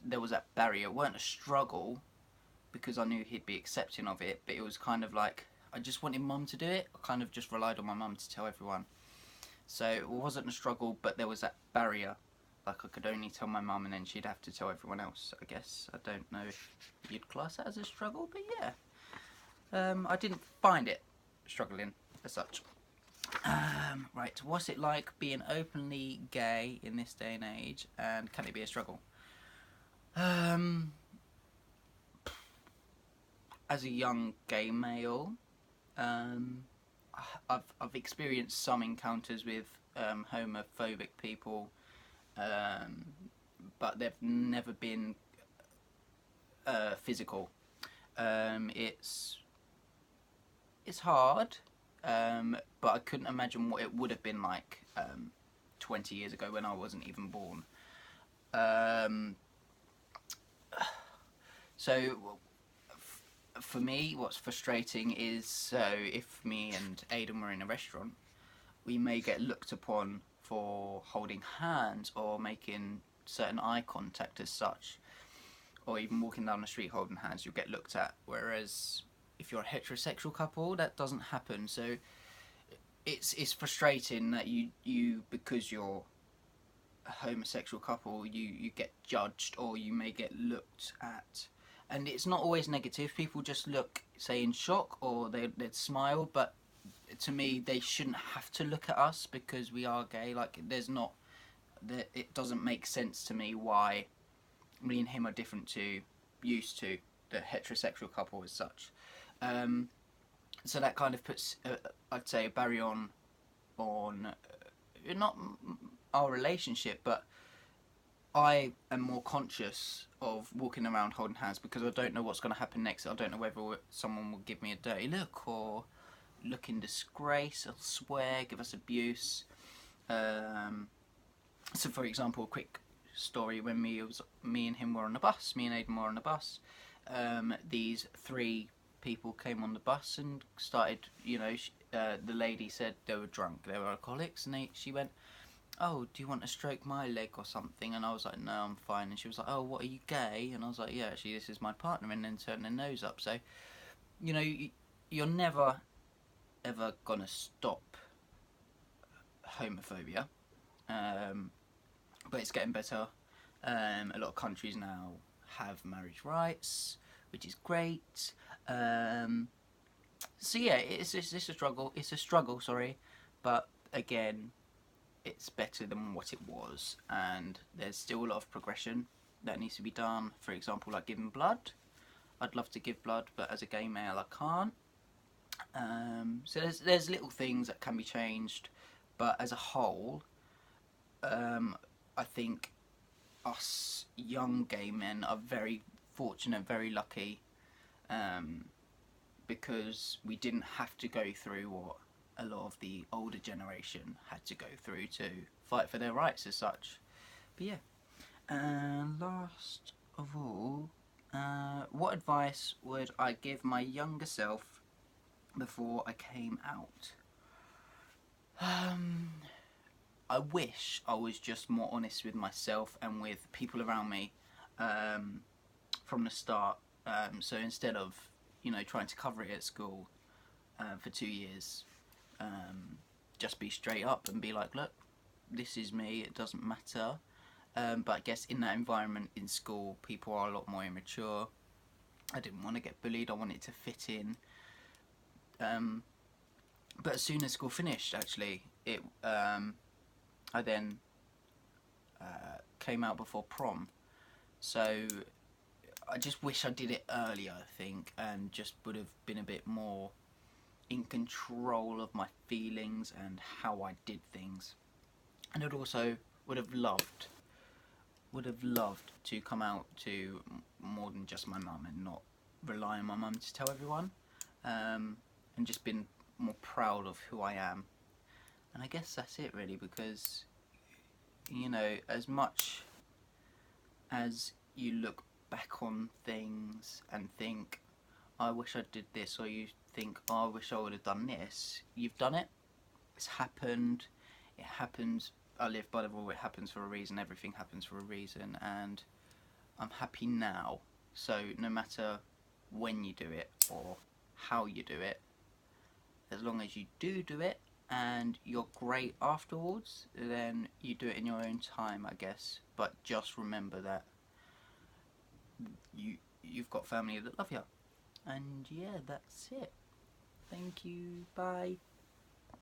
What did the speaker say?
there was that barrier. It weren't a struggle because I knew he'd be accepting of it, but it was kind of like I just wanted mum to do it. I kind of just relied on my mum to tell everyone. So it wasn't a struggle, but there was that barrier. Like I could only tell my mum, and then she'd have to tell everyone else. I guess I don't know if you'd class that as a struggle, but yeah, I didn't find it struggling as such. Right, what's it like being openly gay in this day and age, and can it be a struggle? Um, as a young gay male, um, I've experienced some encounters with homophobic people, um, but they've never been physical. It's hard, but I couldn't imagine what it would have been like 20 years ago when I wasn't even born. Um, so for me, what's frustrating is if me and Aidan were in a restaurant, we may get looked upon for holding hands or making certain eye contact as such, or even walking down the street holding hands, you'll get looked at. Whereas if you're a heterosexual couple, that doesn't happen. So it's frustrating that you because you're a homosexual couple, you get judged or you may get looked at. And it's not always negative. People just look, say, in shock or they'd smile, but to me, they shouldn't have to look at us because we are gay. Like, it doesn't make sense to me why me and him are different to used to the heterosexual couple as such. So that kind of puts, I'd say, a barrier on not our relationship, but I am more conscious of walking around holding hands because I don't know what's going to happen next. I don't know whether someone will give me a dirty look or look in disgrace or swear, give us abuse. So, for example, a quick story: when me and him were on the bus, me and Aidan were on the bus. These three people came on the bus and started. The lady said they were drunk, they were alcoholics, and she went, "Oh, do you want to stroke my leg or something?" And I was like, "No, I'm fine." And she was like, "Oh, what, are you gay?" And I was like, "Yeah, actually, this is my partner." And then turned their nose up. So, you're never ever gonna stop homophobia, but it's getting better. A lot of countries now have marriage rights, which is great. So yeah, it's a struggle. It's a struggle, sorry, but again, it's better than what it was, and there's still a lot of progression that needs to be done. For example, like giving blood. I'd love to give blood, but as a gay male, I can't. So there's little things that can be changed, but as a whole, I think us young gay men are very fortunate, very lucky, because we didn't have to go through what a lot of the older generation had to go through to fight for their rights as such. But yeah, and last of all, what advice would I give my younger self before I came out? I wish I was just more honest with myself and with people around me from the start. So instead of trying to cover it at school for 2 years, just be straight up and be like, look, this is me. It doesn't matter. But I guess in that environment in school, people are a lot more immature. I didn't want to get bullied. I wanted to fit in. But as soon as school finished, actually, I then came out before prom. So I just wish I did it earlier, I think, and just would have been a bit more in control of my feelings and how I did things. And I'd also would have loved to come out to more than just my mum and not rely on my mum to tell everyone, and just been more proud of who I am. And I guess that's it really, because as much as you look back on things and think, I wish I did this, or you think, oh, I wish I would have done this, you've done it. It's happened. It happens. I live by the rule, it happens for a reason. Everything happens for a reason. And I'm happy now. So no matter when you do it or how you do it, as long as you do it and you're great afterwards, then you do it in your own time, I guess. But just remember that you've got family that love you. And yeah, that's it. Thank you. Bye.